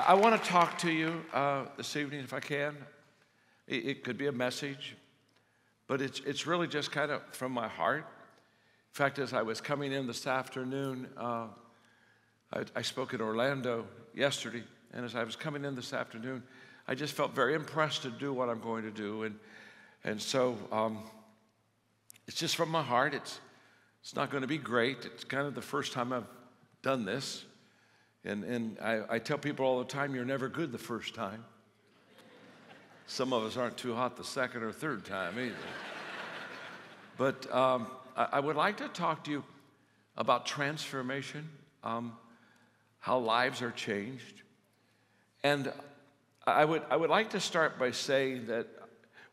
I want to talk to you this evening, if I can. It could be a message, but it's really just kind of from my heart. In fact, as I was coming in this afternoon, I spoke in Orlando yesterday, and as I was coming in this afternoon, I just felt very impressed to do what I'm going to do, and so it's just from my heart. It's not going to be great. It's kind of the first time I've done this. And I tell people all the time, you're never good the first time. Some of us aren't too hot the second or third time either. But I would like to talk to you about transformation, how lives are changed. And I would like to start by saying that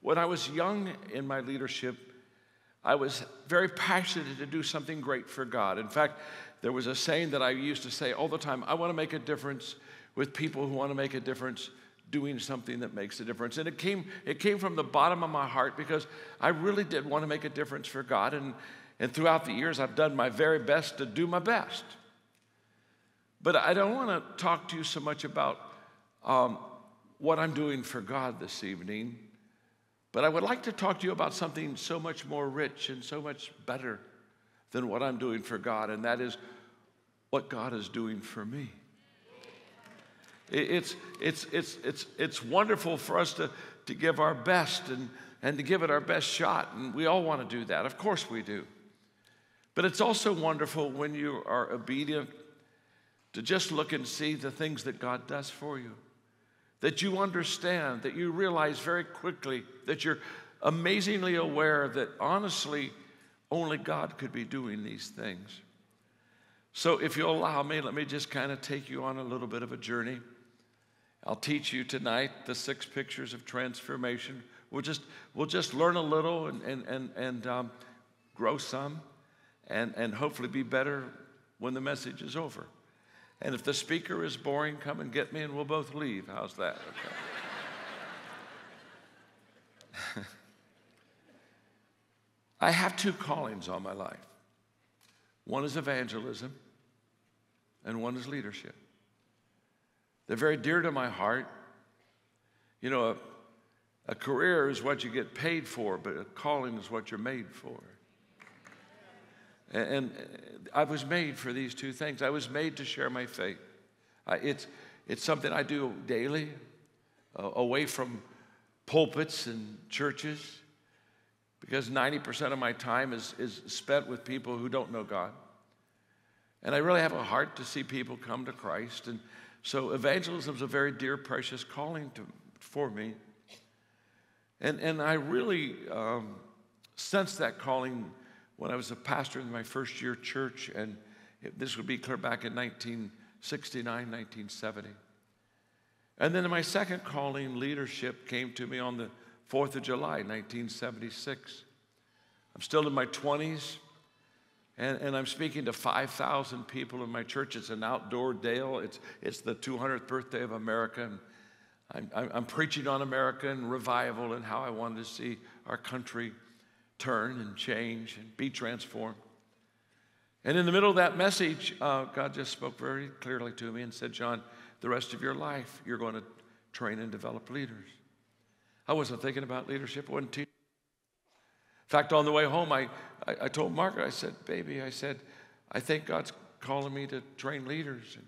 when I was young in my leadership, I was very passionate to do something great for God. In fact, there was a saying that I used to say all the time: I want to make a difference with people who want to make a difference doing something that makes a difference. And it came from the bottom of my heart because I really did want to make a difference for God. And throughout the years, I've done my very best to do my best. But I don't want to talk to you so much about what I'm doing for God this evening. But I would like to talk to you about something so much more rich and so much better than what I'm doing for God, and that is what God is doing for me. It's wonderful for us to give our best and to give it our best shot, and we all want to do that. Of course we do. But it's also wonderful when you are obedient to just look and see the things that God does for you, that you understand, that you realize very quickly, that you're amazingly aware that honestly, only God could be doing these things. So if you'll allow me, let me just kind of take you on a little bit of a journey. I'll teach you tonight the 6 pictures of transformation. We'll just learn a little and grow some and hopefully be better when the message is over. And if the speaker is boring, come and get me and we'll both leave. How's that? Okay. I have 2 callings on my life. One is evangelism, and one is leadership. They're very dear to my heart. You know, a career is what you get paid for, but a calling is what you're made for. And I was made for these 2 things. I was made to share my faith. It's something I do daily, away from pulpits and churches, because 90% of my time is spent with people who don't know God. And I really have a heart to see people come to Christ. And so evangelism is a very dear, precious calling for me. And I really sensed that calling when I was a pastor in my first year church. And this would be clear back in 1969, 1970. And then my second calling, leadership, came to me on the 4th of July, 1976. I'm still in my 20s, and I'm speaking to 5,000 people in my church. It's an outdoor dale. It's the 200th birthday of America, and I'm preaching on America and revival and how I wanted to see our country turn and change and be transformed. And in the middle of that message, God just spoke very clearly to me and said, John, the rest of your life, you're going to train and develop leaders. I wasn't thinking about leadership. I wasn't teaching. In fact, on the way home, I told Margaret, I said, baby, I think God's calling me to train leaders.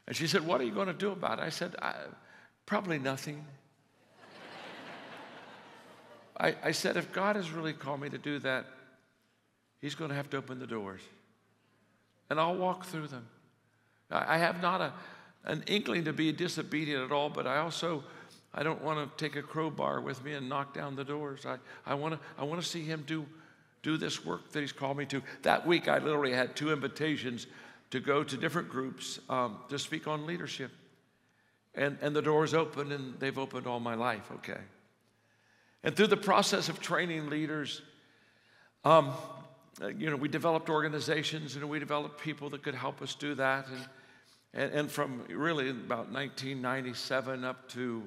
And she said, what are you going to do about it? I said, probably nothing. I said, if God has really called me to do that, He's going to have to open the doors. And I'll walk through them. I have not an inkling to be disobedient at all, but I don't want to take a crowbar with me and knock down the doors. I want to see Him do this work that He's called me to. That week, I literally had 2 invitations to go to different groups to speak on leadership. And the doors opened, and they've opened all my life, okay? And through the process of training leaders, we developed organizations, and we developed people that could help us do that. And from really about 1997 up to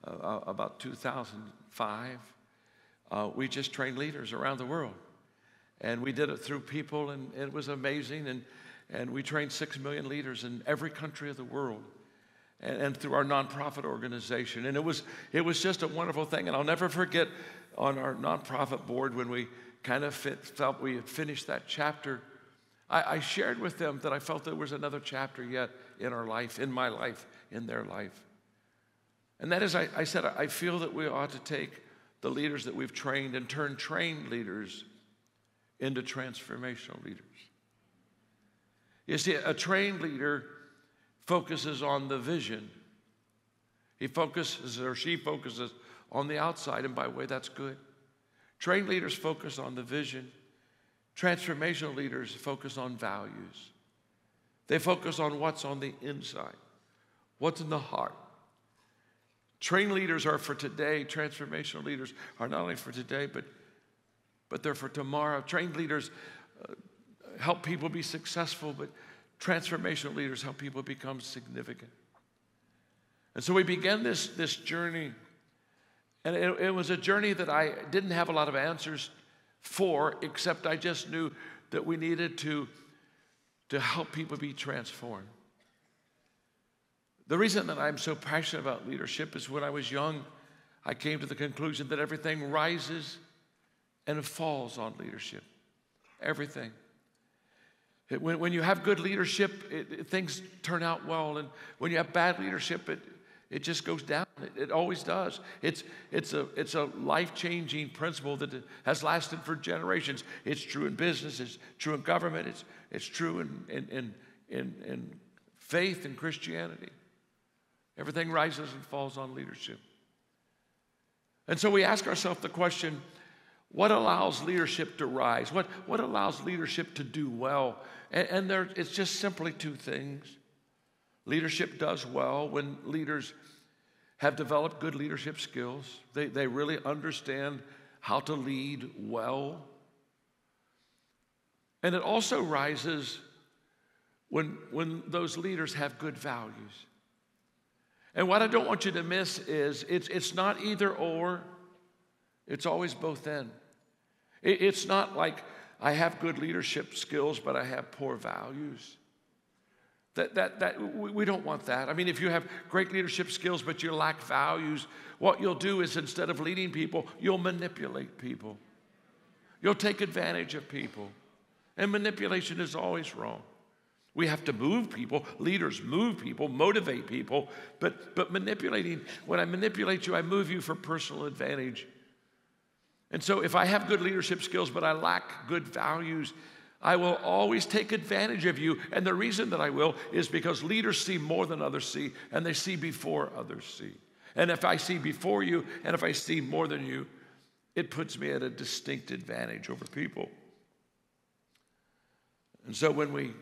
about 2005, we just trained leaders around the world. And we did it through people, and it was amazing. And we trained 6 million leaders in every country of the world. and through our nonprofit organization. And it was just a wonderful thing. And I'll never forget on our nonprofit board when we kind of felt we had finished that chapter, I shared with them that I felt there was another chapter yet in our life, in my life, in their life. And that is, I said, I feel that we ought to take the leaders that we've trained and turn trained leaders into transformational leaders. You see, a trained leader focuses on the vision. He focuses, or she focuses, on the outside, and by the way, that's good. Trained leaders focus on the vision. Transformational leaders focus on values. They focus on what's on the inside, what's in the heart. Trained leaders are for today. Transformational leaders are not only for today, but they're for tomorrow. Trained leaders help people be successful, but transformational leaders help people become significant. And so we began this journey, and it was a journey that I didn't have a lot of answers for, except I just knew that we needed to help people be transformed. The reason that I'm so passionate about leadership is when I was young, I came to the conclusion that everything rises and falls on leadership. Everything. When you have good leadership, things turn out well. And when you have bad leadership, it just goes down. It always does. It's a life-changing principle that has lasted for generations. It's true in business. It's true in government. It's true in faith and Christianity. Everything rises and falls on leadership. And so we ask ourselves the question, what allows leadership to rise? What allows leadership to do well? And it's just simply two things. Leadership does well when leaders have developed good leadership skills. They really understand how to lead well. And it also rises when those leaders have good values. And what I don't want you to miss is it's not either or, it's always both and. It's not like I have good leadership skills, but I have poor values. We don't want that. I mean, if you have great leadership skills, but you lack values, what you'll do is instead of leading people, you'll manipulate people. You'll take advantage of people. And manipulation is always wrong. We have to move people. Leaders move people, motivate people. But manipulating, when I manipulate you, I move you for personal advantage. And so if I have good leadership skills, but I lack good values, I will always take advantage of you. And the reason that I will is because leaders see more than others see, and they see before others see. And if I see before you, and if I see more than you, it puts me at a distinct advantage over people. And so when we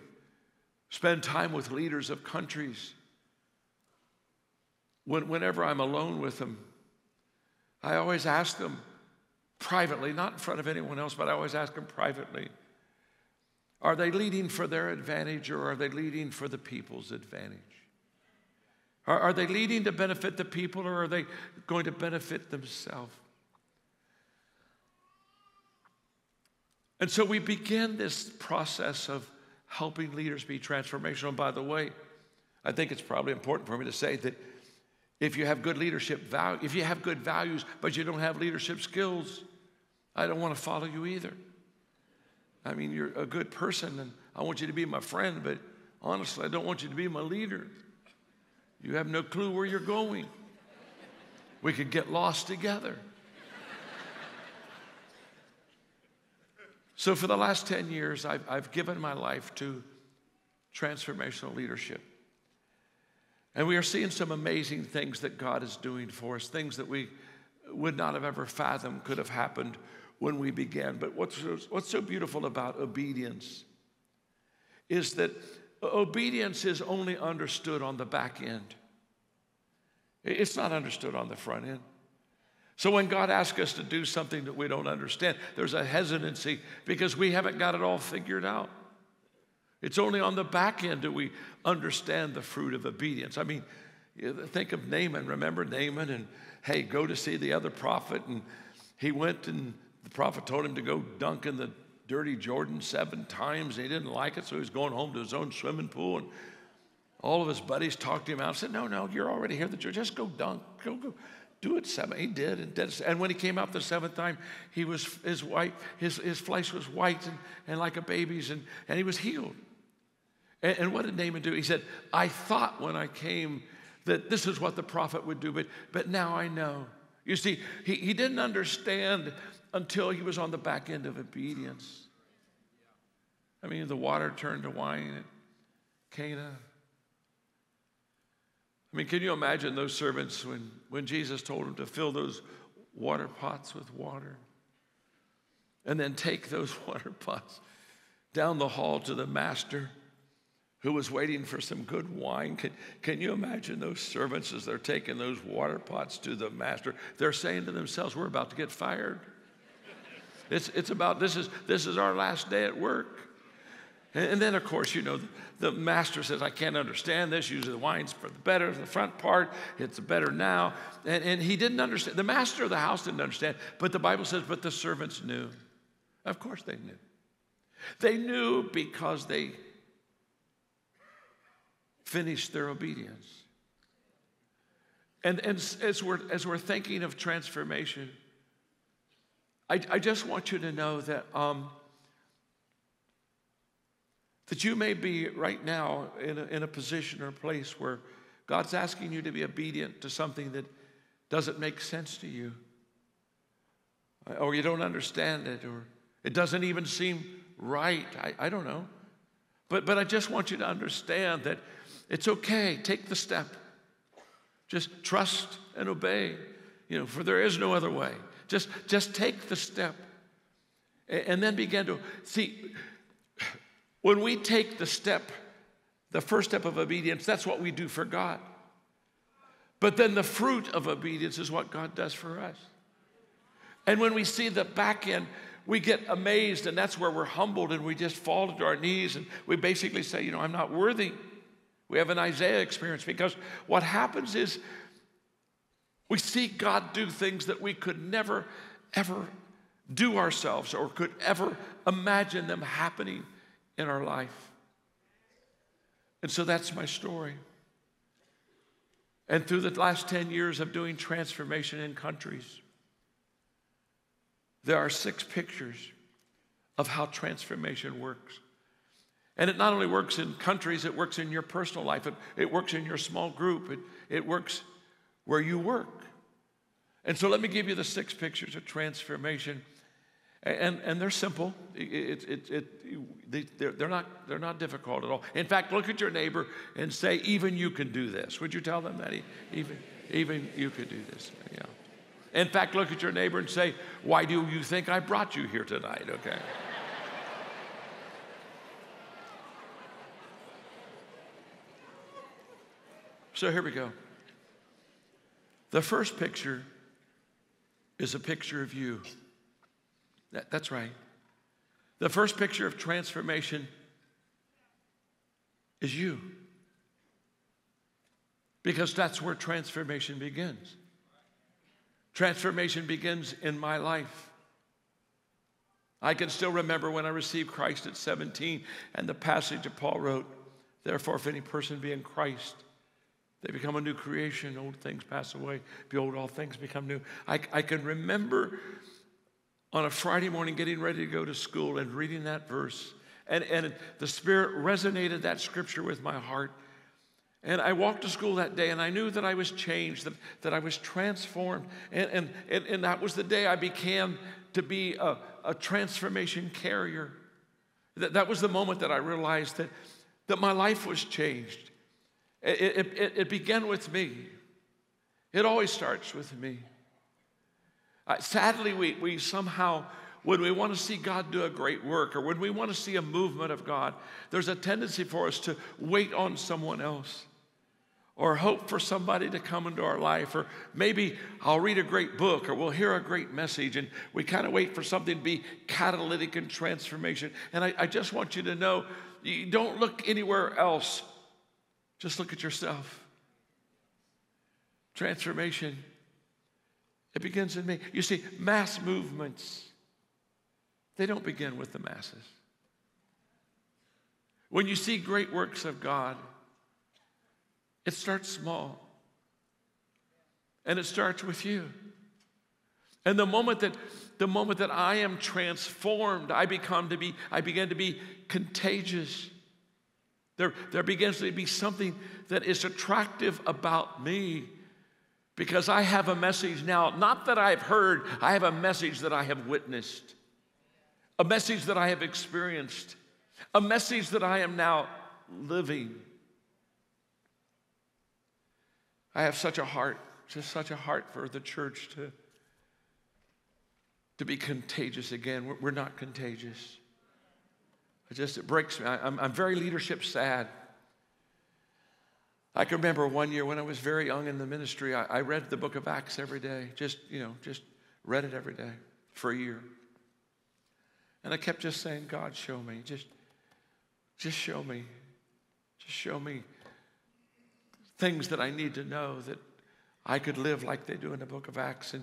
spend time with leaders of countries, whenever I'm alone with them, I always ask them privately, not in front of anyone else, but I always ask them privately, are they leading for their advantage or are they leading for the people's advantage? Are they leading to benefit the people or are they going to benefit themselves? And so we begin this process of helping leaders be transformational. And by the way, I think it's probably important for me to say that if you have good leadership value, if you have good values, but you don't have leadership skills, I don't want to follow you either. I mean, you're a good person, and I want you to be my friend, but honestly, I don't want you to be my leader. You have no clue where you're going. We could get lost together. So for the last 10 years, I've given my life to transformational leadership. And we are seeing some amazing things that God is doing for us, things that we would not have ever fathomed could have happened when we began. But what's so beautiful about obedience is that obedience is only understood on the back end. It's not understood on the front end. So when God asks us to do something that we don't understand, there's a hesitancy because we haven't got it all figured out. It's only on the back end that we understand the fruit of obedience. I mean, think of Naaman. Remember Naaman? And hey, go to see the other prophet. And he went and the prophet told him to go dunk in the dirty Jordan 7 times. And he didn't like it, so he was going home to his own swimming pool. And all of his buddies talked him out. Said, no, you're already here. Just go dunk. Go. Do it seven. He did. And when he came out the seventh time, his flesh was white and like a baby's, and he was healed. And what did Naaman do? He said, I thought when I came that this is what the prophet would do, but now I know. You see, he didn't understand until he was on the back end of obedience. I mean, the water turned to wine at Cana. I mean, can you imagine those servants when Jesus told them to fill those water pots with water and then take those water pots down the hall to the master who was waiting for some good wine? Can you imagine those servants as they're taking those water pots to the master? They're saying to themselves, we're about to get fired. It's about, this is our last day at work. And then, of course, you know, the master says, I can't understand this. Usually the wine's for the better, the front part. It's better now. And he didn't understand. The master of the house didn't understand. But the Bible says, but the servants knew. Of course they knew. They knew because they finished their obedience. And as we're thinking of transformation, I just want you to know that that you may be right now in a position or a place where God's asking you to be obedient to something that doesn't make sense to you, or you don't understand it, or it doesn't even seem right. I don't know. But I just want you to understand that it's okay. Take the step. Just trust and obey, for there is no other way. Just take the step and then begin to see. When we take the first step of obedience, that's what we do for God. But then the fruit of obedience is what God does for us. And when we see the back end, we get amazed, and that's where we're humbled, and we just fall to our knees, and we basically say, I'm not worthy. We have an Isaiah experience, because what happens is we see God do things that we could never, ever do ourselves or could ever imagine them happening in our life. And so that's my story. And through the last 10 years of doing transformation in countries, there are 6 pictures of how transformation works. And it not only works in countries, it works in your personal life. It works in your small group. It works where you work. And so let me give you the 6 pictures of transformation. And they're simple. They're not difficult at all. In fact, look at your neighbor and say, even you can do this. Would you tell them that? Even you could do this. Yeah. In fact, look at your neighbor and say, why do you think I brought you here tonight? Okay. So here we go. The first picture is a picture of you. That's right. The first picture of transformation is you. Because that's where transformation begins. Transformation begins in my life. I can still remember when I received Christ at 17 and the passage that Paul wrote, therefore, if any person be in Christ, they become a new creation. Old things pass away. Behold, all things become new. I can remember on a Friday morning getting ready to go to school and reading that verse. And the Spirit resonated that scripture with my heart. And I walked to school that day, and I knew that I was changed, that I was transformed. And that was the day I began to be a transformation carrier. That was the moment that I realized that my life was changed. It began with me. It always starts with me. Sadly, we somehow, when we want to see God do a great work or when we want to see a movement of God, there's a tendency for us to wait on someone else or hope for somebody to come into our life, or maybe I'll read a great book or we'll hear a great message, and we kind of wait for something to be catalytic in transformation. And I just want you to know, you don't look anywhere else. Just look at yourself. Transformation, it begins in me. You see, mass movements, they don't begin with the masses. When you see great works of God, It starts small. And it starts with you. And the moment that I am transformed, I begin to be contagious. There begins to be something that is attractive about me because I have a message now, not that I've heard, I have a message that I have witnessed, a message that I have experienced, a message that I am now living. I have such a heart, just such a heart for the church to be contagious again. We're not contagious. It breaks me. I'm very leadership sad. I can remember one year when I was very young in the ministry, I read the book of Acts every day, just read it every day for a year. And I kept just saying, God, show me, just show me. Just show me things that I need to know that I could live like they do in the book of Acts.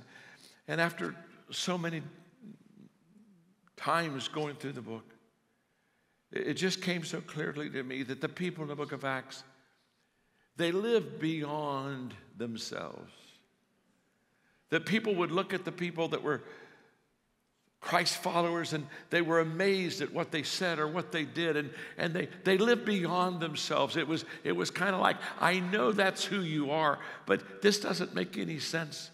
And after so many times going through the book, it just came so clearly to me that the people in the book of Acts, they lived beyond themselves. That people would look at the people that were Christ followers and they were amazed at what they said or what they did, and they lived beyond themselves. It was kind of like, I know that's who you are, but this doesn't make any sense.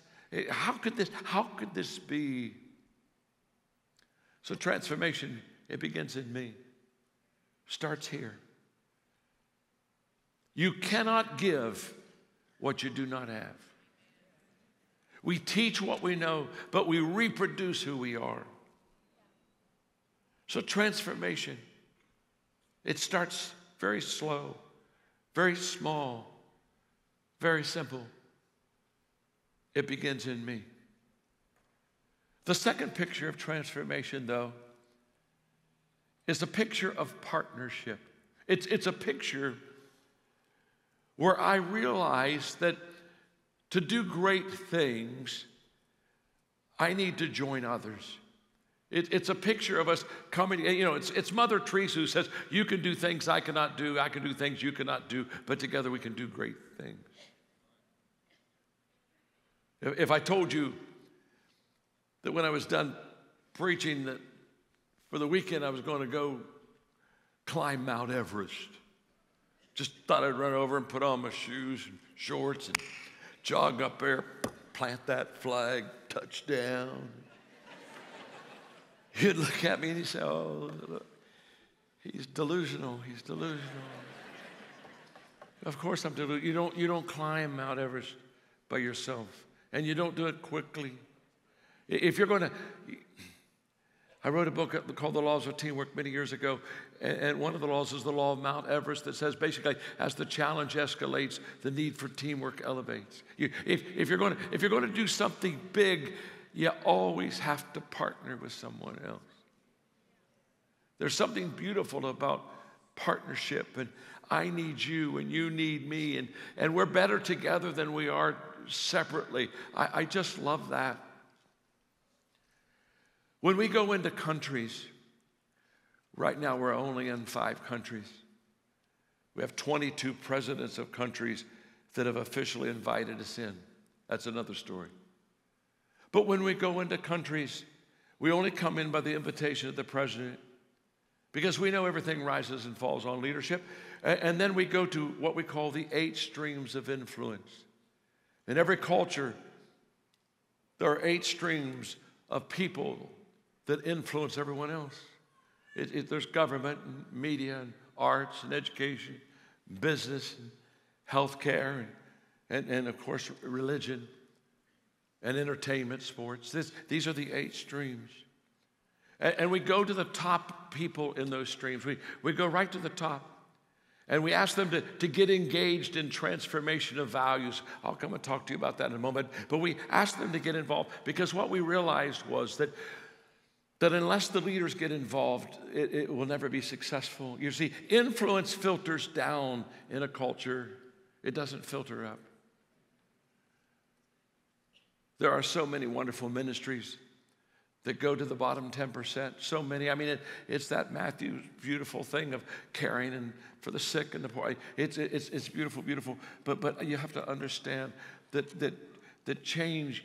How could this be? So transformation, it begins in me. Starts here. You cannot give what you do not have. We teach what we know, but we reproduce who we are. So transformation, it starts very slow, very small, very simple. It begins in me. The second picture of transformation, though, is a picture of partnership. It's a picture where I realize that to do great things, I need to join others. It's a picture of us coming, it's Mother Teresa who says, you can do things I cannot do, I can do things you cannot do, but together we can do great things. If I told you that when I was done preaching that for the weekend I was going to go climb Mount Everest, just thought I'd run over and put on my shoes and shorts and jog up there, plant that flag, touchdown. You'd look at me and you'd say, oh, look, he's delusional. Of course I'm delusional. You don't climb Mount Everest by yourself, and you don't do it quickly. If you're going to, I wrote a book called The Laws of Teamwork many years ago, and one of the laws is the law of Mount Everest that says basically, as the challenge escalates, the need for teamwork elevates. If you're going to do something big, you always have to partner with someone else. There's something beautiful about partnership, and I need you and you need me, and we're better together than we are separately. I just love that. When we go into countries, right now we're only in 5 countries. We have 22 presidents of countries that have officially invited us in. That's another story. But when we go into countries, we only come in by the invitation of the president because we know everything rises and falls on leadership. And then we go to what we call the 8 streams of influence. In every culture, there are 8 streams of people that influence everyone else. There's government and media and arts and education, business and healthcare and of course religion and entertainment, sports. These are the 8 streams. And we go to the top people in those streams. We go right to the top. And we ask them to get engaged in transformation of values. I'll come and talk to you about that in a moment. But we ask them to get involved because what we realized was that unless the leaders get involved, it will never be successful. You see, influence filters down in a culture. It doesn't filter up. There are so many wonderful ministries that go to the bottom 10%. So many. I mean, it's that Matthew's beautiful thing of caring and for the sick and the poor. It's beautiful, beautiful. But you have to understand that change,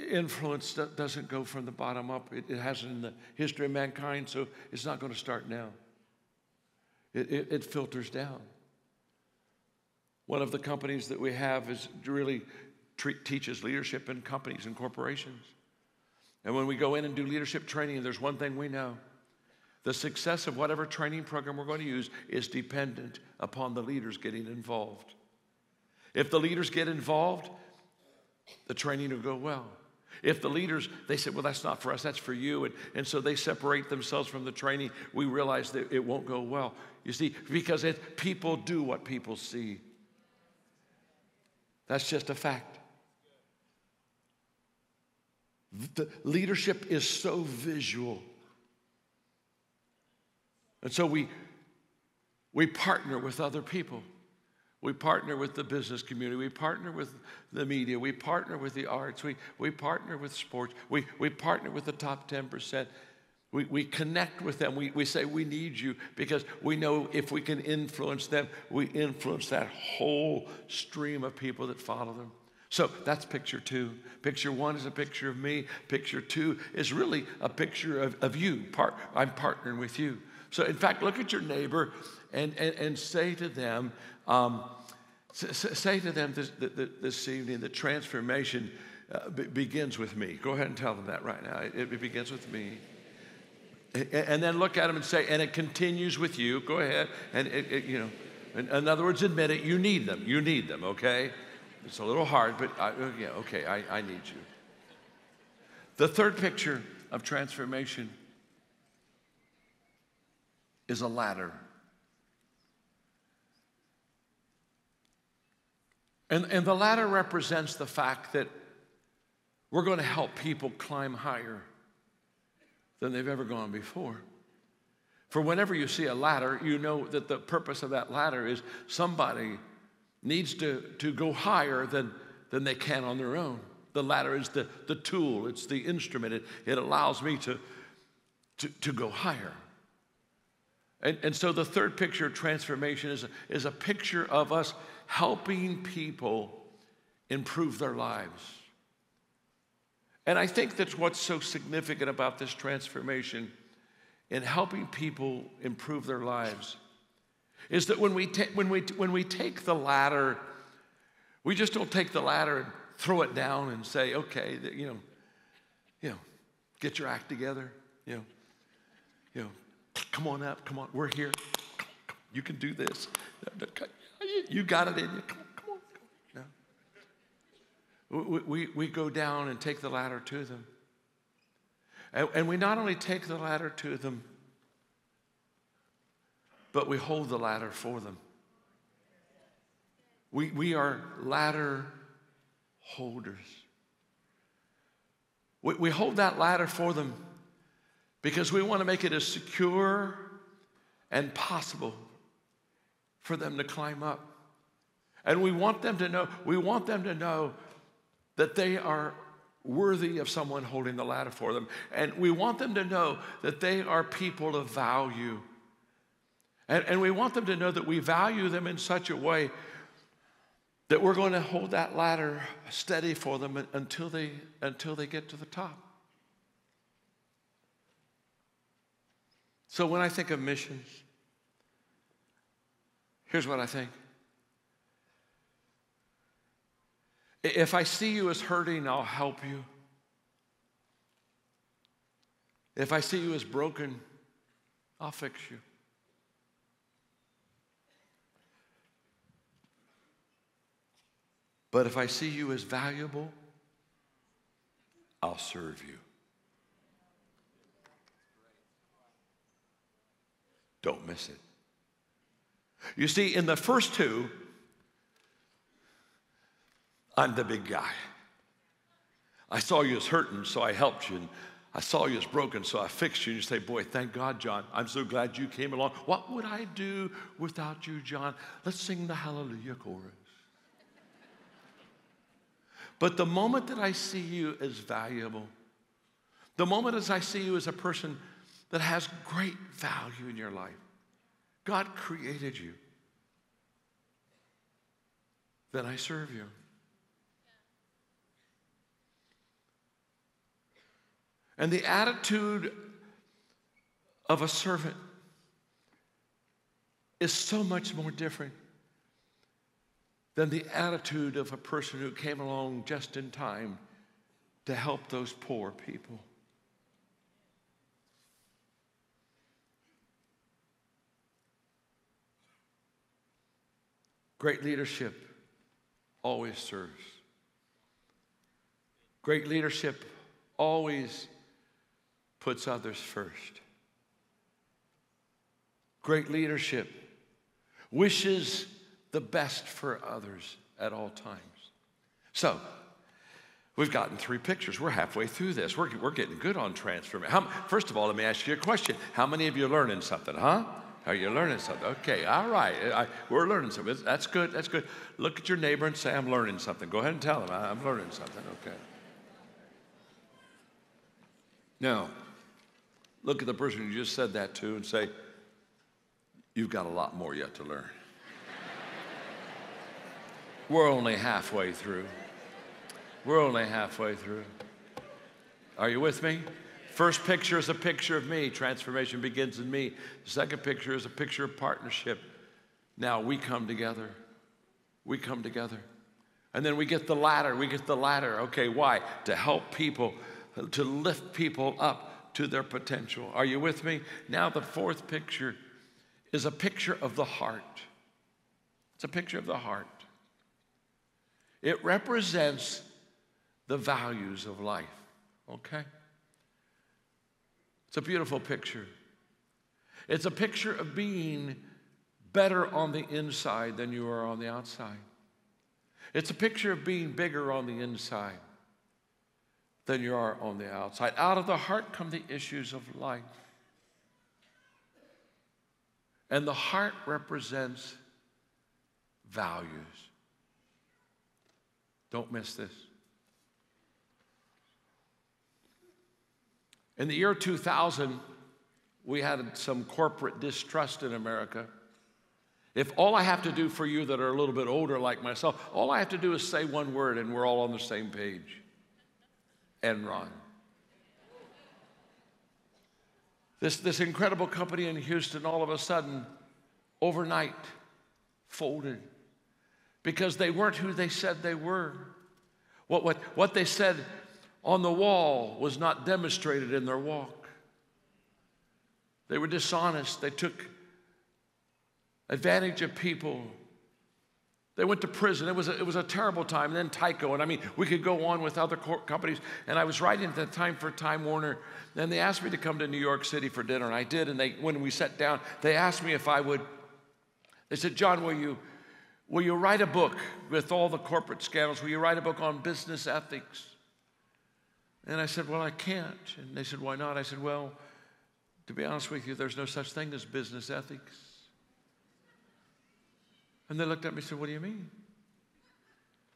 influence doesn't go from the bottom up. It hasn't in the history of mankind, so it's not going to start now. It filters down. One of the companies that we have is really teaches leadership in companies and corporations. And when we go in and do leadership training, there's one thing we know. The success of whatever training program we're going to use is dependent upon the leaders getting involved. If the leaders get involved, the training will go well. If the leaders, they say, well, that's not for us, that's for you, and so they separate themselves from the training, we realize that it won't go well. You see, because people do what people see. That's just a fact. The leadership is so visual. And so we partner with other people. We partner with the business community. We partner with the media. We partner with the arts. We partner with sports. We partner with the top 10%. We connect with them. We say we need you because we know if we can influence them, we influence that whole stream of people that follow them. So that's picture 2. Picture 1 is a picture of me. Picture 2 is really a picture of you. I'm partnering with you. So in fact, look at your neighbor and say to them, this evening, the transformation begins with me. Go ahead and tell them that right now. It begins with me. And then look at them and say, and it continues with you. Go ahead. And in other words, admit it. You need them. You need them, okay? It's a little hard, but I need you. The third picture of transformation is a ladder. And the ladder represents the fact that we're going to help people climb higher than they've ever gone before. For whenever you see a ladder, you know that the purpose of that ladder is somebody needs to go higher than they can on their own. The ladder is the tool, it's the instrument. It allows me to go higher. And so the third picture of transformation is a picture of us helping people improve their lives. And I think that's what's so significant about this transformation in helping people improve their lives is that when we take the ladder, we just don't take the ladder and throw it down and say, okay, get your act together, come on up, come on, we're here, you can do this, you got it in you, come on. No. We go down and take the ladder to them. And we not only take the ladder to them, but we hold the ladder for them. We are ladder holders. We hold that ladder for them because we want to make it as secure and possible for them to climb up. And we want them to know that they are worthy of someone holding the ladder for them. And we want them to know that they are people of value. And we want them to know that we value them in such a way that we're going to hold that ladder steady for them until they get to the top. So when I think of missions, here's what I think. If I see you as hurting, I'll help you. If I see you as broken, I'll fix you. But if I see you as valuable, I'll serve you. Don't miss it. You see, in the first two, I'm the big guy. I saw you as hurting, so I helped you. And I saw you as broken, so I fixed you. And you say, boy, thank God, John. I'm so glad you came along. What would I do without you, John? Let's sing the hallelujah chorus. But the moment that I see you as valuable, The moment as I see you as a person that has great value in your life, God created you, then I serve you. And the attitude of a servant is so much more different than the attitude of a person who came along just in time to help those poor people. Great leadership always serves. Great leadership always puts others first. Great leadership wishes the best for others at all times. So, we've gotten 3 pictures. We're halfway through this. We're getting good on transformation. First of all, let me ask you a question. How many of you are learning something, huh? Are you learning something? Okay, all right. We're learning something. That's good, that's good. Look at your neighbor and say, I'm learning something. Go ahead and tell them, I'm learning something, okay. Now, look at the person you just said that to and say, you've got a lot more yet to learn. We're only halfway through. We're only halfway through. Are you with me? First picture is a picture of me. Transformation begins in me. The second picture is a picture of partnership. Now we come together. We come together. And then we get the ladder. We get the ladder. Okay, why? To help people, to lift people up to their potential. Are you with me? Now the fourth picture is a picture of the heart. It's a picture of the heart. It represents the values of life, okay? It's a beautiful picture. It's a picture of being better on the inside than you are on the outside. It's a picture of being bigger on the inside than you are on the outside. Out of the heart come the issues of life. And the heart represents values. Don't miss this. In the year 2000, we had some corporate distrust in America. If all I have to do for you that are a little bit older like myself, all I have to do is say one word and we're all on the same page. Enron. This incredible company in Houston all of a sudden, overnight, folded because they weren't who they said they were. What they said on the wall was not demonstrated in their walk. They were dishonest. They took advantage of people. They went to prison. It was a terrible time. And then Tyco, and I mean, we could go on with other companies. And I was writing at that time for Time Warner, and they asked me to come to New York City for dinner, and I did. And when we sat down, they asked me if I would. They said, John, will you write a book with all the corporate scandals? Will you write a book on business ethics? And I said, well, I can't. And they said, why not? I said, well, to be honest with you, there's no such thing as business ethics. And they looked at me and said, what do you mean?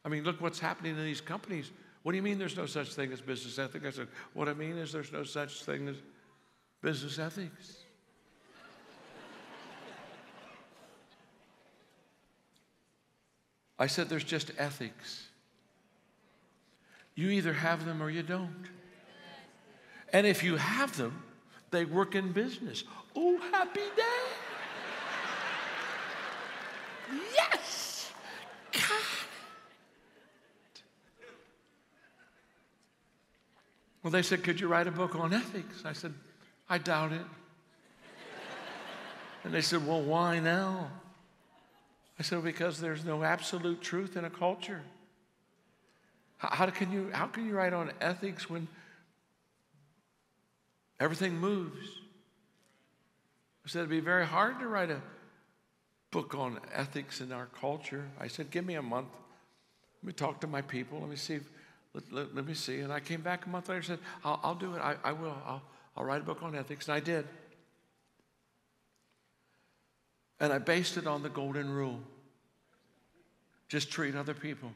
I mean, look what's happening in these companies. What do you mean there's no such thing as business ethics? I said, what I mean is there's no such thing as business ethics. I said, there's just ethics. You either have them or you don't. And if you have them, they work in business. Oh, happy day. Yes! God. Well, they said, could you write a book on ethics? I said, I doubt it. And they said, well, why now? I said, because there's no absolute truth in a culture. How can you write on ethics when everything moves? I said, it'd be very hard to write a book on ethics in our culture. I said, give me a month. Let me talk to my people. Let me see. Let me see. And I came back a month later and said, I'll do it. I will. I'll write a book on ethics. And I did. And I based it on the golden rule. Just treat other people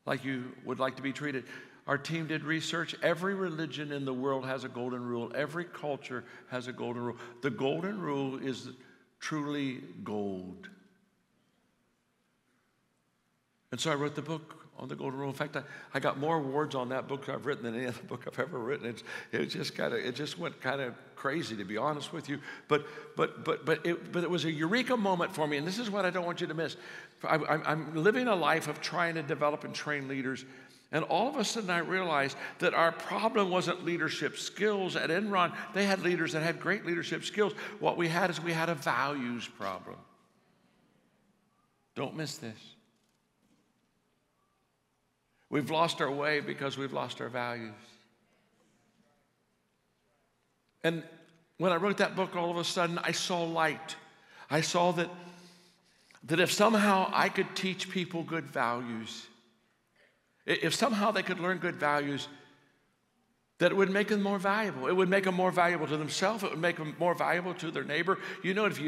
like you would like to be treated. Our team did research. Every religion in the world has a golden rule. Every culture has a golden rule. The golden rule is truly gold. And so I wrote the book on the golden rule. In fact, I got more awards on that book I've written than any other book I've ever written. It just went kind of crazy, to be honest with you. But it was a eureka moment for me, and this is what I don't want you to miss. I'm living a life of trying to develop and train leaders, and all of a sudden I realized that our problem wasn't leadership skills. At Enron, they had leaders that had great leadership skills. What we had is we had a values problem. Don't miss this. We've lost our way because we've lost our values. And when I wrote that book, all of a sudden, I saw light. I saw that if somehow I could teach people good values, if somehow they could learn good values, that it would make them more valuable. It would make them more valuable to themselves. It would make them more valuable to their neighbor. You know, if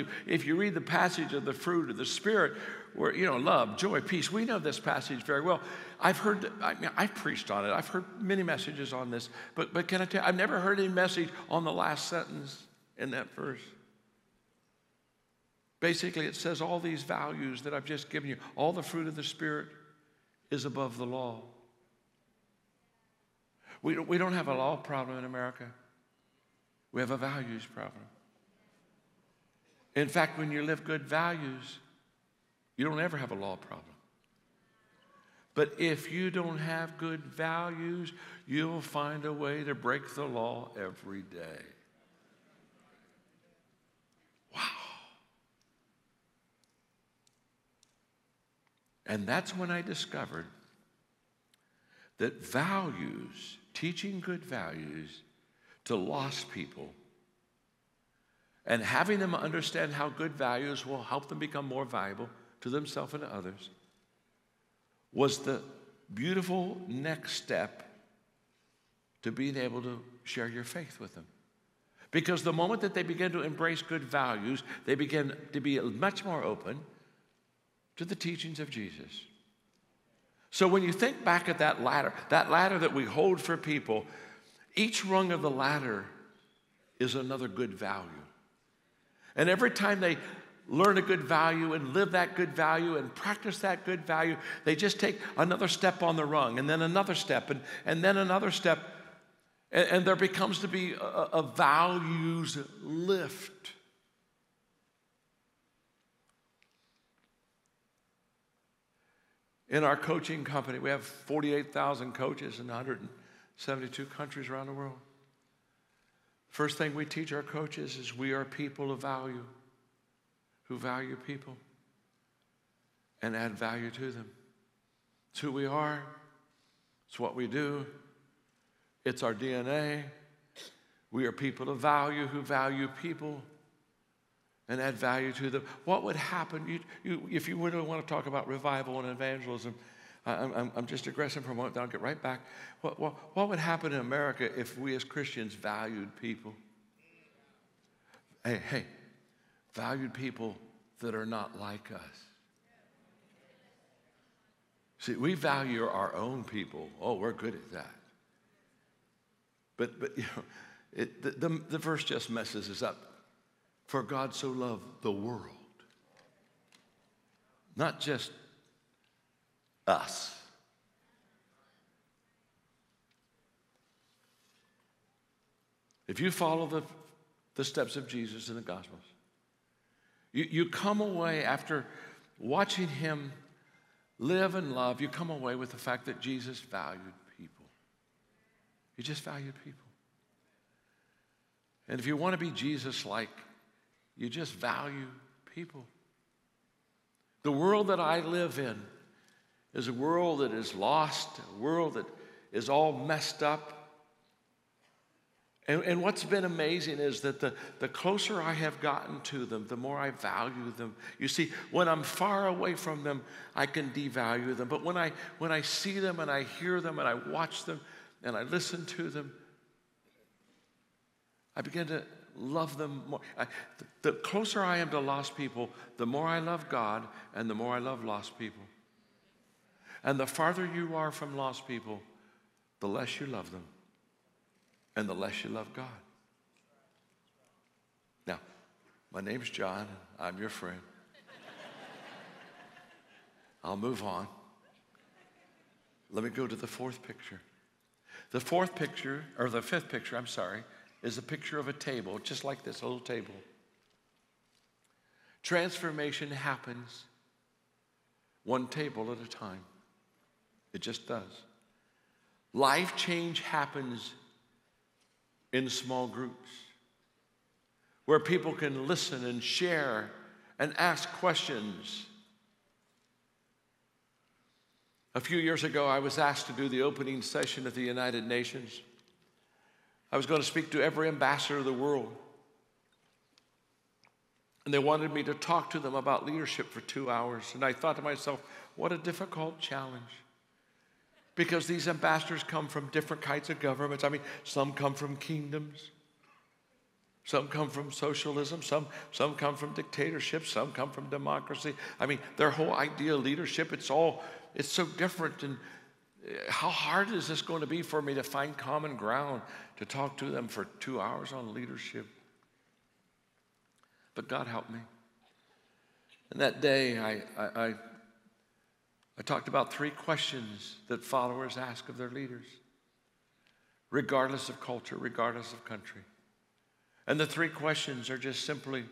you read the passage of the fruit of the Spirit, where, you know, love, joy, peace, we know this passage very well. I've preached on it. I've heard many messages on this. But can I tell you, I've never heard any message on the last sentence in that verse. Basically, it says all these values that I've just given you, all the fruit of the Spirit is above the law. We don't have a law problem in America. We have a values problem. In fact, when you live good values, you don't ever have a law problem. But if you don't have good values, you'll find a way to break the law every day. Wow. And that's when I discovered that values, teaching good values to lost people, and having them understand how good values will help them become more valuable to themselves and to others, was the beautiful next step to being able to share your faith with them. Because the moment that they begin to embrace good values, they begin to be much more open to the teachings of Jesus. So when you think back at that ladder that we hold for people, each rung of the ladder is another good value. And every time they learn a good value and live that good value and practice that good value, they just take another step on the rung, and then another step, and then another step, and there becomes to be a values lift. In our coaching company, we have 48,000 coaches in 172 countries around the world. First thing we teach our coaches is we are people of value, who value people and add value to them. It's who we are. It's what we do. It's our DNA. We are people of value who value people and add value to them. What would happen if you really want to talk about revival and evangelism? I'm just digressing for a moment, then I'll get right back. What would happen in America if we as Christians valued people? Hey, valued people that are not like us. See, we value our own people. Oh, we're good at that. But you know, the verse just messes us up. For God so loved the world, not just us. If you follow the steps of Jesus in the Gospels, you come away after watching him live and love, you come away with the fact that Jesus valued people. He just valued people. And if you want to be Jesus-like, you just value people. The world that I live in is a world that is lost, a world that is all messed up. And what's been amazing is that the closer I have gotten to them, the more I value them. You see, when I'm far away from them, I can devalue them. But when I see them and I hear them and I watch them and I listen to them, I begin to love them more. The closer I am to lost people, the more I love God and the more I love lost people. And the farther you are from lost people, the less you love them and the less you love God. Now, my name's John. I'm your friend. I'll move on. Let me go to the fourth picture. The fifth picture, is a picture of a table, just like this, a little table. Transformation happens one table at a time. It just does. Life change happens in small groups where people can listen and share and ask questions. A few years ago, I was asked to do the opening session at the United Nations. I was going to speak to every ambassador of the world. And they wanted me to talk to them about leadership for 2 hours. And I thought to myself, what a difficult challenge. Because these ambassadors come from different kinds of governments. I mean, some come from kingdoms. Some come from socialism. Some come from dictatorship. Some come from democracy. I mean, their whole idea of leadership, it's so different. And how hard is this going to be for me to find common ground to talk to them for 2 hours on leadership? But God helped me. And that day, I talked about 3 questions that followers ask of their leaders, regardless of culture, regardless of country. And the 3 questions are just simply,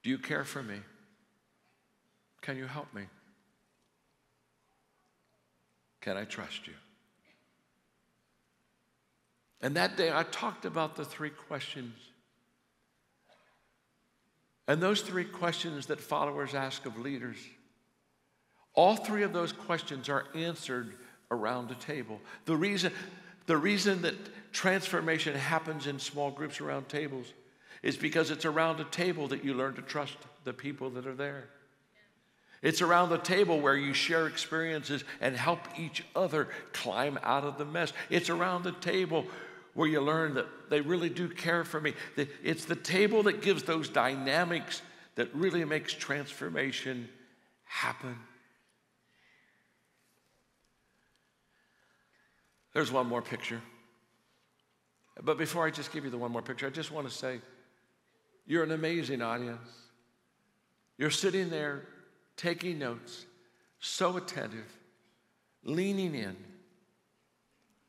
do you care for me? Can you help me? Can I trust you? And that day I talked about the 3 questions. And those 3 questions that followers ask of leaders, all 3 of those questions are answered around a table. The reason that transformation happens in small groups around tables is because it's around a table that you learn to trust the people that are there. It's around the table where you share experiences and help each other climb out of the mess. It's around the table where you learn that they really do care for me. It's the table that gives those dynamics that really makes transformation happen. There's one more picture. But before I just give you the one more picture, I just want to say, you're an amazing audience. You're sitting there taking notes, so attentive, leaning in,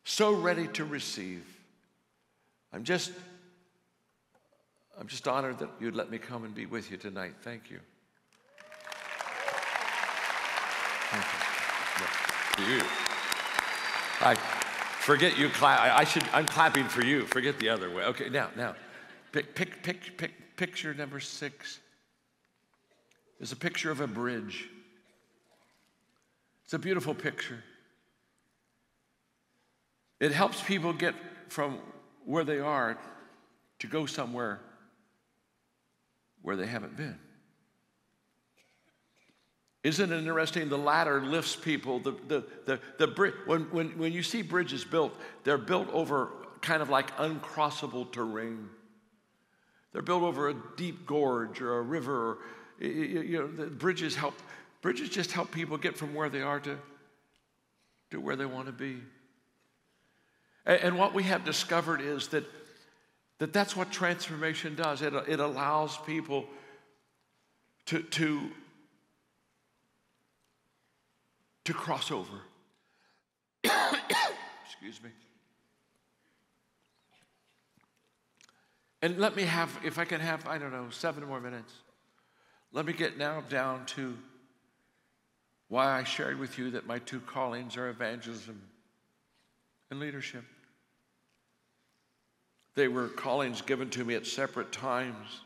so ready to receive. I'm just honored that you'd let me come and be with you tonight. Thank you. Thank you. I forget you clap. I'm clapping for you. Forget the other way. Okay, now, picture number 6. Is a picture of a bridge. It's a beautiful picture. It helps people get from where they are to go somewhere where they haven't been. Isn't it interesting? The ladder lifts people. When you see bridges built, they're built over kind of like uncrossable terrain. They're built over a deep gorge or a river. Or, the bridges just help people get from where they are to where they want to be. And what we have discovered is that's what transformation does. It allows people to cross over. Excuse me. And let me have, if I can have, 7 more minutes. Let me get now down to why I shared with you that my 2 callings are evangelism and leadership. They were callings given to me at separate times.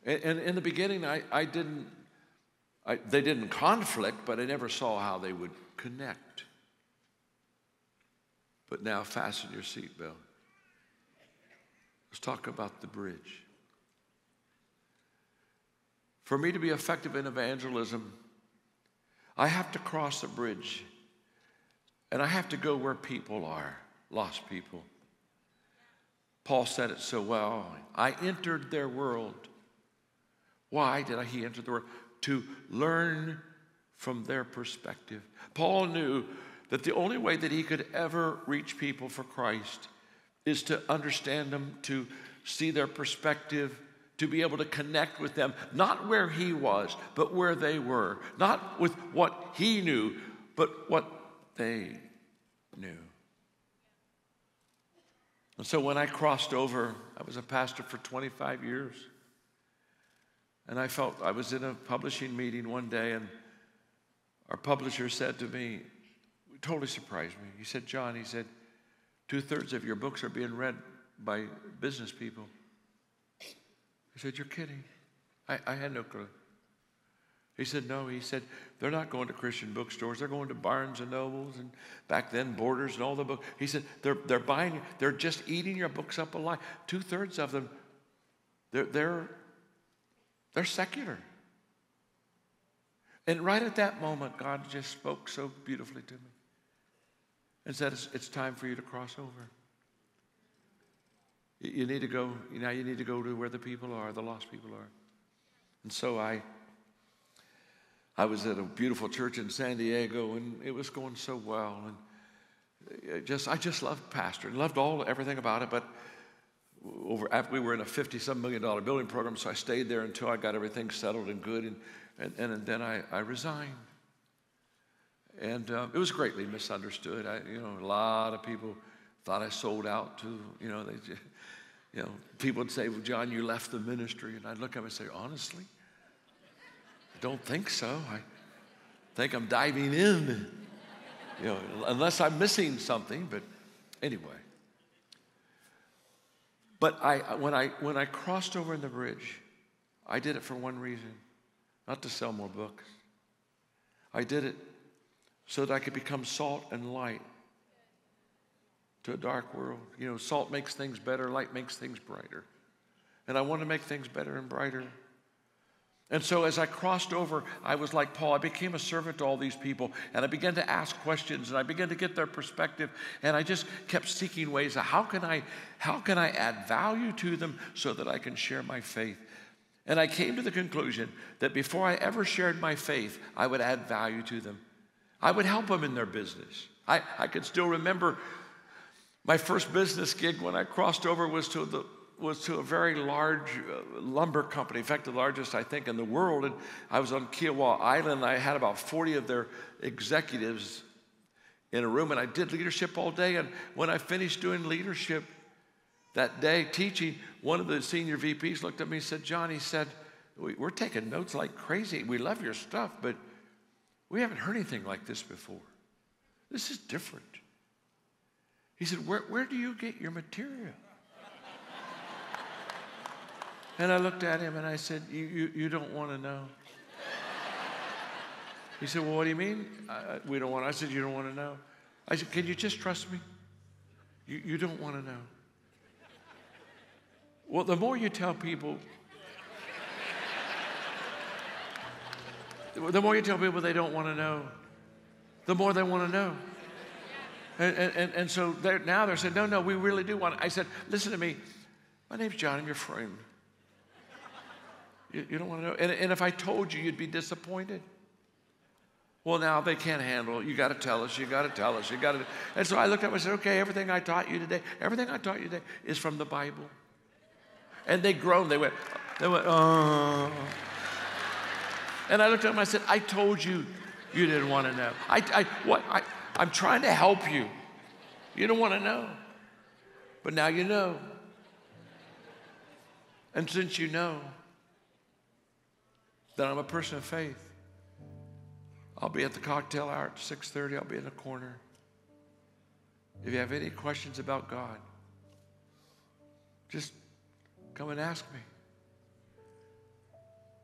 And in the beginning, they didn't conflict, but I never saw how they would connect. But now fasten your seatbelt. Let's talk about the bridge. For me to be effective in evangelism, I have to cross a bridge, and I have to go where people are, lost people. Paul said it so well. I entered their world. Why did he enter the world? To learn from their perspective. Paul knew that the only way that he could ever reach people for Christ is to understand them, to see their perspective, to be able to connect with them, not where he was, but where they were. Not with what he knew, but what they knew. And so when I crossed over, I was a pastor for 25 years. And I was in a publishing meeting one day, and our publisher said to me, it totally surprised me. He said, John, he said, 2/3 of your books are being read by business people. I said, you're kidding. I had no clue. He said, no. He said, they're not going to Christian bookstores. They're going to Barnes and Nobles and back then Borders and all the books. He said, they're buying, they're just eating your books up alive. 2/3 of them, they're secular. And right at that moment, God just spoke so beautifully to me and said, it's time for you to cross over. You need to go, you need to go to where the people are, the lost people are. And so I was at a beautiful church in San Diego, and it was going so well. And I just loved pastoring, loved everything about it. But after we were in a $50-some million building program, so I stayed there until I got everything settled and good, and then I resigned. And it was greatly misunderstood. A lot of people thought I sold out to, people would say, well, John, you left the ministry. And I'd look at them and say, honestly, I don't think so. I think I'm diving in, unless I'm missing something. But anyway. But when I crossed over in the bridge, I did it for one reason, not to sell more books. I did it so that I could become salt and light to a dark world. Salt makes things better, light makes things brighter. And I want to make things better and brighter. And so as I crossed over, I was like Paul. I became a servant to all these people, and I began to ask questions, and I began to get their perspective, and I just kept seeking ways of how can I add value to them so that I can share my faith. And I came to the conclusion that before I ever shared my faith, I would add value to them. I would help them in their business. I could still remember my first business gig when I crossed over was to a very large lumber company. In fact, the largest, I think, in the world. And I was on Kiowa Island. I had about 40 of their executives in a room, and I did leadership all day. And when I finished doing leadership that day, teaching, one of the senior VPs looked at me and said, John, he said, we're taking notes like crazy. We love your stuff, but we haven't heard anything like this before. This is different. He said, where do you get your material? And I looked at him and I said, you don't want to know. He said, well, what do you mean? We don't want to. I said, you don't want to know. I said, can you just trust me? You don't want to know. Well, the more you tell people, they don't want to know, the more they want to know. And so they're saying, no, we really do want to. I said, listen to me. My name's John. I'm your friend. You don't want to know. And if I told you, you'd be disappointed. Well, now they can't handle it. You got to tell us. You got to tell us. And so I looked up and said, okay, everything I taught you today is from the Bible. And they groaned. They went, oh. And I looked at them and I said, I told you you didn't want to know. I'm trying to help you. You don't want to know. But now you know. And since you know that I'm a person of faith, I'll be at the cocktail hour at 6:30. I'll be in the corner. If you have any questions about God, just come and ask me.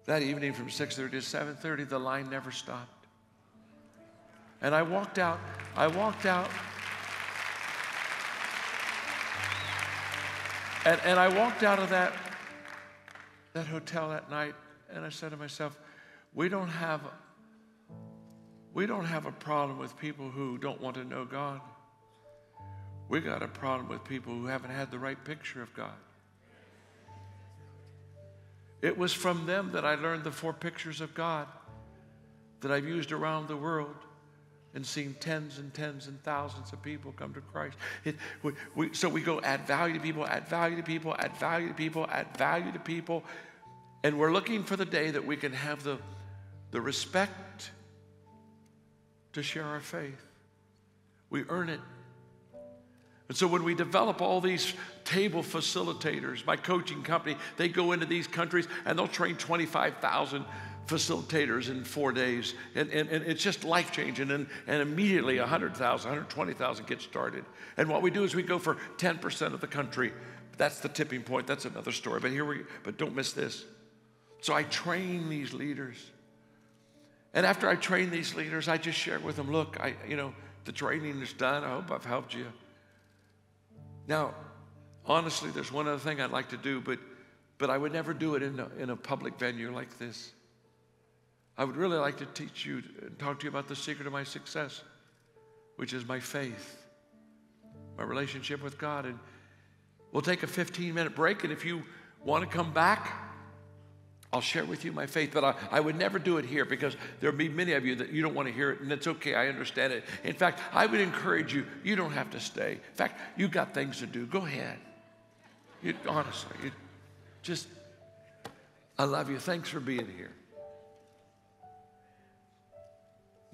That evening from 6:30 to 7:30, the line never stopped. And I walked out. And I walked out of that hotel that night, and I said to myself, we don't have a problem with people who don't want to know God. We got a problem with people who haven't had the right picture of God. It was from them that I learned the 4 pictures of God. that I've used around the world and seen tens and tens and thousands of people come to Christ. So we go add value to people, add value to people, add value to people, add value to people. And we're looking for the day that we can have the respect to share our faith. We earn it. And so when we develop all these table facilitators, my coaching company, they go into these countries and they'll train 25,000 facilitators in 4 days. And it's just life-changing. And immediately 100,000, 120,000 get started. And what we do is we go for 10% of the country. That's the tipping point. That's another story. But don't miss this. So I train these leaders. And after I train these leaders, I just share with them, look, the training is done. I hope I've helped you. Now, honestly, there's one other thing I'd like to do, but I would never do it in a public venue like this. I would really like to teach you and talk to you about the secret of my success, which is my faith, my relationship with God. And we'll take a 15-minute break, and if you want to come back, I'll share with you my faith. But I would never do it here because there'll be many of you that you don't want to hear it, and it's okay. I understand it. In fact, I would encourage you, you don't have to stay. In fact, you've got things to do. Go ahead. Honestly, I love you. Thanks for being here.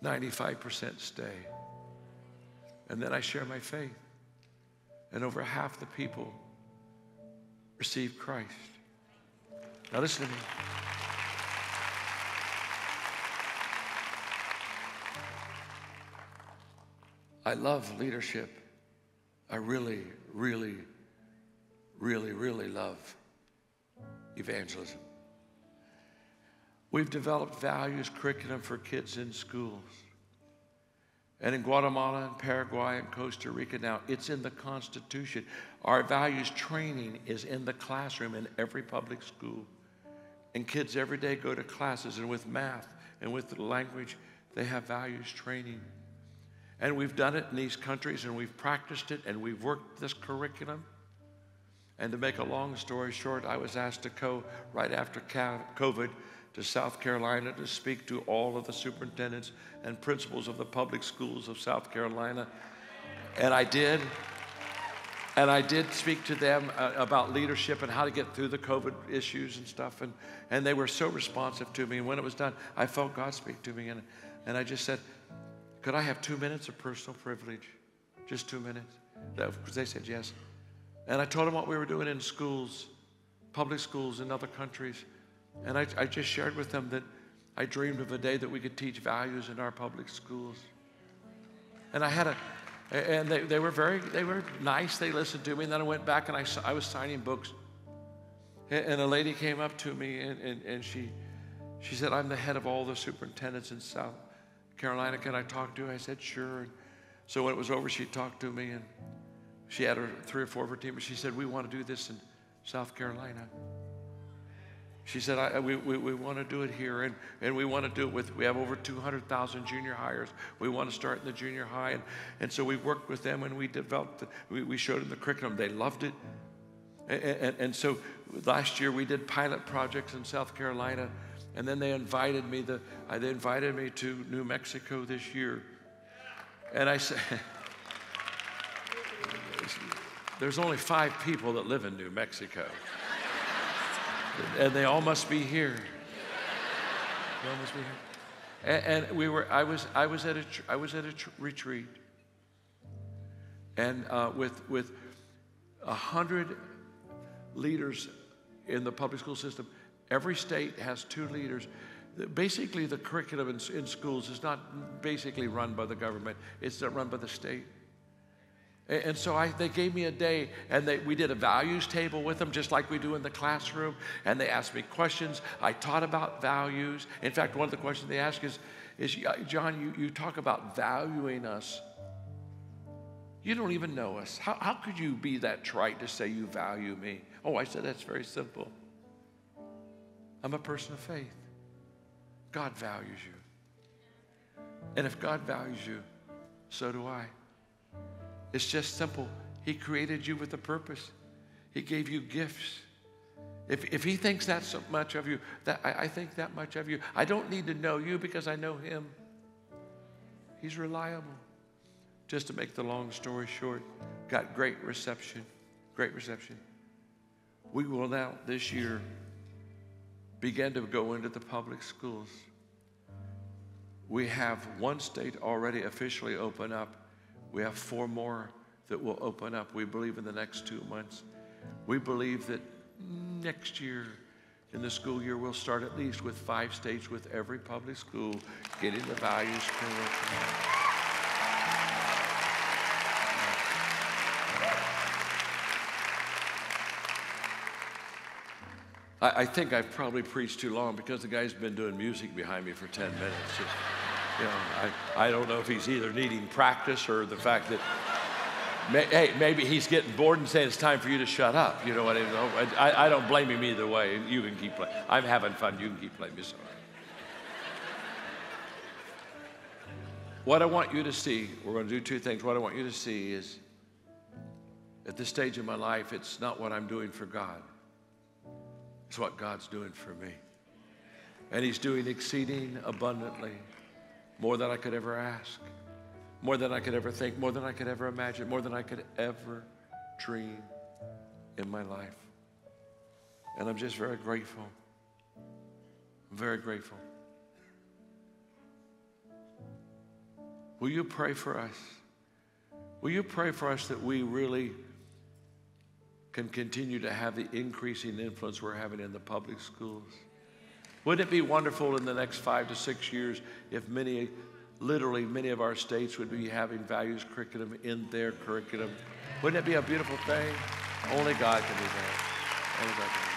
95% stay. And then I share my faith. And over half the people receive Christ. Now listen to me. I love leadership. I really, really, really, really love evangelism. We've developed values curriculum for kids in schools. And in Guatemala and Paraguay and Costa Rica now, it's in the Constitution. Our values training is in the classroom in every public school. And kids every day go to classes, and with math and with the language, they have values training. And we've done it in these countries, and we've practiced it, and we've worked this curriculum. And to make a long story short, I was asked to go right after COVID to South Carolina to speak to all of the superintendents and principals of the public schools of South Carolina. And I did. And I did speak to them about leadership and how to get through the COVID issues and stuff. And they were so responsive to me. And when it was done, I felt God speak to me. And I just said, could I have 2 minutes of personal privilege? Just 2 minutes? They said yes. And I told them what we were doing in schools, public schools in other countries. And I just shared with them that I dreamed of a day that we could teach values in our public schools. And they were nice. They listened to me. And then I went back and I was signing books. And a lady came up to me and she said, I'm the head of all the superintendents in South Carolina. Can I talk to you? I said, sure. And so when it was over, she talked to me, and she had 3 or 4 of her team. But she said, we want to do this in South Carolina. She said, we want to do it here, and we want to do it we have over 200,000 junior hires. We want to start in the junior high. And so we worked with them, and we developed, we showed them the curriculum. They loved it. And so last year we did pilot projects in South Carolina, and then they invited me to New Mexico this year. And I said, there's only 5 people that live in New Mexico. And they all must be here. They all must be here. And I was at a retreat, and with 100 leaders in the public school system. Every state has 2 leaders. Basically, the curriculum in schools is not basically run by the government. It's run by the state. And so they gave me a day, and we did a values table with them, just like we do in the classroom. And they asked me questions. I taught about values. In fact, one of the questions they ask is John, you talk about valuing us. You don't even know us. How could you be that trite to say you value me? Oh, I said, that's very simple. I'm a person of faith. God values you. And if God values you, so do I. It's just simple. He created you with a purpose. He gave you gifts. If he thinks that so much of you, I think that much of you. I don't need to know you because I know him. He's reliable. Just to make the long story short, got great reception. Great reception. We will now, this year, begin to go into the public schools. We have one state already officially open up. We have 4 more that will open up, we believe, in the next 2 months. We believe that next year, in the school year, we'll start at least with 5 states with every public school getting the values curriculum. I think I've probably preached too long because the guy's been doing music behind me for 10 minutes. You know, I don't know if he's either needing practice or the fact that, hey, maybe he's getting bored and saying it's time for you to shut up. You know what I mean? I don't blame him either way. You can keep playing. I'm having fun. You can keep playing. It's all right. What I want you to see, we're going to do 2 things. What I want you to see is, at this stage in my life, it's not what I'm doing for God. It's what God's doing for me. And he's doing exceeding abundantly, more than I could ever ask, more than I could ever think, more than I could ever imagine, more than I could ever dream in my life. And I'm just very grateful. I'm very grateful. Will you pray for us? Will you pray for us that we really can continue to have the increasing influence we're having in the public schools? Wouldn't it be wonderful in the next 5 to 6 years if literally many of our states would be having values curriculum in their curriculum? Wouldn't it be a beautiful thing? Only God can do that. Only God can do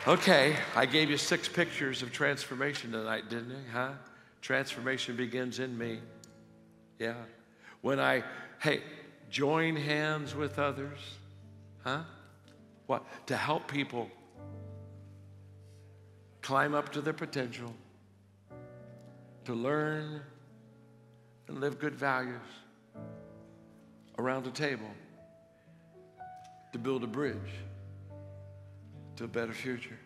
that. Okay, I gave you 6 pictures of transformation tonight, didn't I? Huh? Transformation begins in me. Yeah. When I, join hands with others. Huh? What? To help people climb up to their potential, to learn and live good values around the table, to build a bridge to a better future.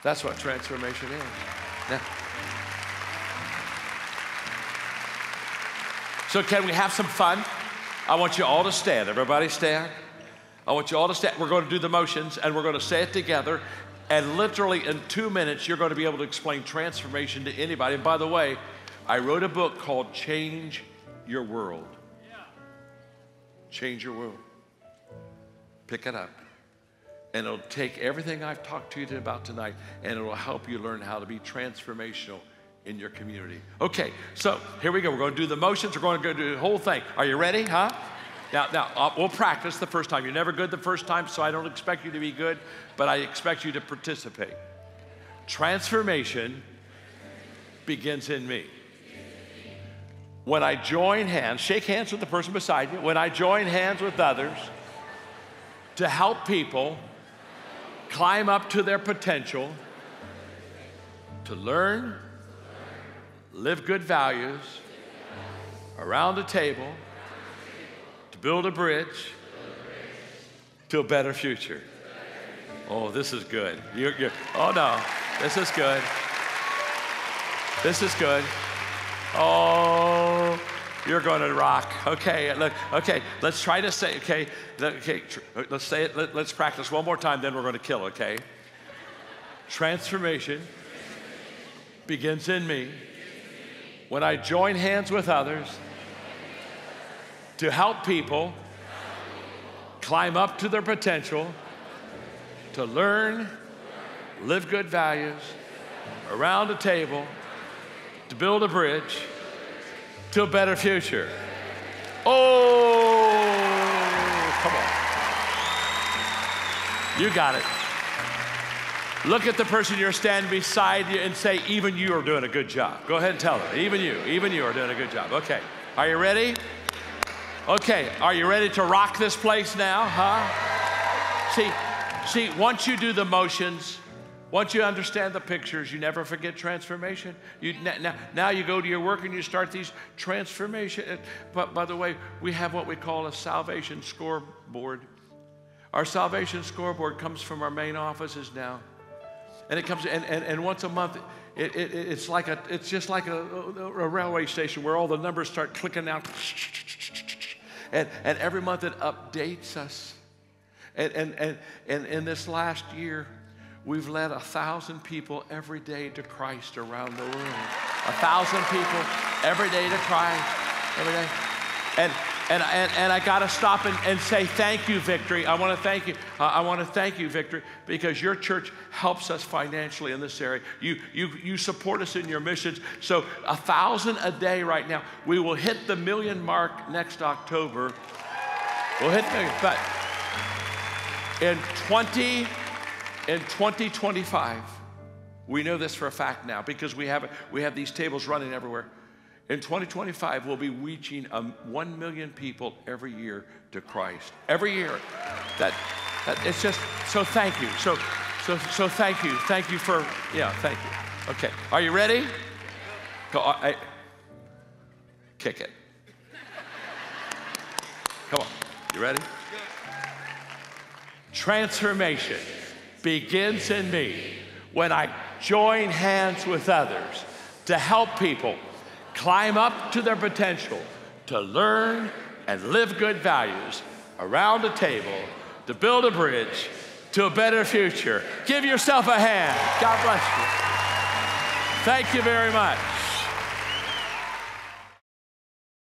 That's what transformation is. Now, so can we have some fun? I want you all to stand. Everybody stand. I want you all to stand. We're going to do the motions, and we're going to say it together. And literally in 2 minutes, you're going to be able to explain transformation to anybody. And by the way, I wrote a book called Change Your World. Change Your World. Pick it up. And it'll take everything I've talked to you about tonight, and it'll help you learn how to be transformational in your community. Okay, so here we go. We're going to do the motions. We're going to go do the whole thing. Are you ready, huh? Now, we'll practice the first time. You're never good the first time, so I don't expect you to be good, but I expect you to participate. Transformation begins in me. When I join hands, shake hands with the person beside you. When I join hands with others to help people climb up to their potential, to learn, live good values around the table, to build a bridge to a better future. Oh, this is good. Oh no, this is good. This is good. Oh, you're going to rock. Okay, look, okay, let's try to say, let's say it, let's practice one more time, then we're going to kill, okay? Transformation begins in me when I join hands with others to help people climb up to their potential, to learn, live good values around a table, to build a bridge to a better future. Oh, come on. You got it. Look at the person you're standing beside you and say, even you are doing a good job. Go ahead and tell them, even you are doing a good job. Okay, are you ready? Okay, are you ready to rock this place now, huh? See, once you do the motions, once you understand the pictures, you never forget transformation. Now you go to your work and you start these transformation. But by the way, we have what we call a salvation scoreboard. Our salvation scoreboard comes from our main offices now. And it comes, and once a month, it's just like a railway station where all the numbers start clicking out. And every month it updates us. And in this last year, we've led 1,000 people every day to Christ around the world. 1,000 people every day to Christ, every day. And I got to stop and say thank you, Victory. I want to thank you. I want to thank you, Victory, because your church helps us financially in this area. You support us in your missions. So 1,000 a day right now. We will hit the 1 million mark next October. We'll hit the million. But in 2025, we know this for a fact now because we have these tables running everywhere. In 2025, we'll be reaching 1 million people every year to Christ. Every year. That it's just, so thank you. So thank you. Thank you for, thank you. Okay, are you ready? Go, kick it. Come on, you ready? Transformation begins in me when I join hands with others to help people climb up to their potential, to learn and live good values around a table, to build a bridge to a better future. Give yourself a hand. God bless you. Thank you very much.